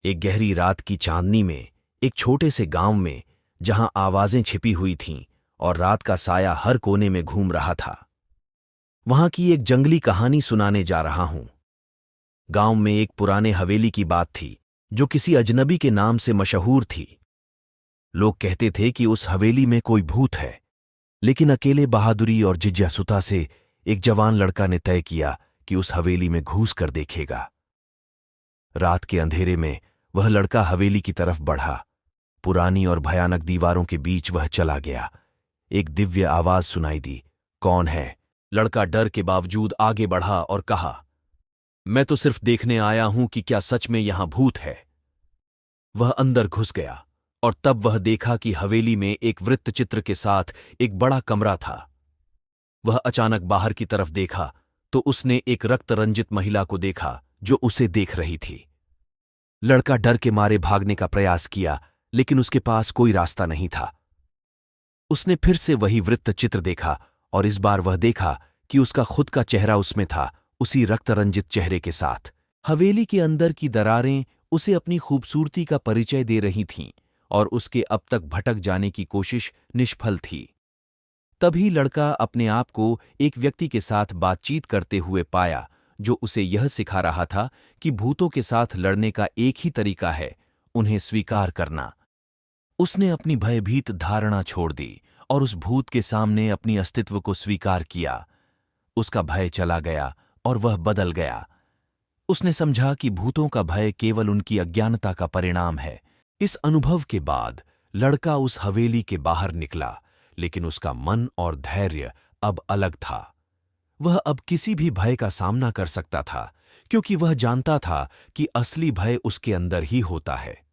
एक गहरी रात की चांदनी में, एक छोटे से गांव में, जहां आवाजें छिपी हुई थीं और रात का साया हर कोने में घूम रहा था, वहां की एक जंगली कहानी सुनाने जा रहा हूं। गांव में एक पुराने हवेली की बात थी, जो किसी अजनबी के नाम से मशहूर थी। लोग कहते थे कि उस हवेली में कोई भूत है, लेकिन अकेले बहादुरी और जिज्ञासुता से एक जवान लड़का ने तय किया कि उस हवेली में घुस कर देखेगा। रात के अंधेरे में वह लड़का हवेली की तरफ बढ़ा। पुरानी और भयानक दीवारों के बीच वह चला गया। एक दिव्य आवाज सुनाई दी, "कौन है?" लड़का डर के बावजूद आगे बढ़ा और कहा, "मैं तो सिर्फ देखने आया हूं कि क्या सच में यहां भूत है।" वह अंदर घुस गया और तब वह देखा कि हवेली में एक वृत्त चित्र के साथ एक बड़ा कमरा था। वह अचानक बाहर की तरफ देखा तो उसने एक रक्त रंजित महिला को देखा जो उसे देख रही थी। लड़का डर के मारे भागने का प्रयास किया, लेकिन उसके पास कोई रास्ता नहीं था। उसने फिर से वही वृत्त चित्र देखा और इस बार वह देखा कि उसका खुद का चेहरा उसमें था, उसी रक्त रंजित चेहरे के साथ। हवेली के अंदर की दरारें उसे अपनी खूबसूरती का परिचय दे रही थीं और उसके अब तक भटक जाने की कोशिश निष्फल थी। तभी लड़का अपने आप को एक व्यक्ति के साथ बातचीत करते हुए पाया, जो उसे यह सिखा रहा था कि भूतों के साथ लड़ने का एक ही तरीका है, उन्हें स्वीकार करना। उसने अपनी भयभीत धारणा छोड़ दी और उस भूत के सामने अपनी अस्तित्व को स्वीकार किया। उसका भय चला गया और वह बदल गया। उसने समझा कि भूतों का भय केवल उनकी अज्ञानता का परिणाम है। इस अनुभव के बाद लड़का उस हवेली के बाहर निकला, लेकिन उसका मन और धैर्य अब अलग था। वह अब किसी भी भय का सामना कर सकता था, क्योंकि वह जानता था कि असली भय उसके अंदर ही होता है।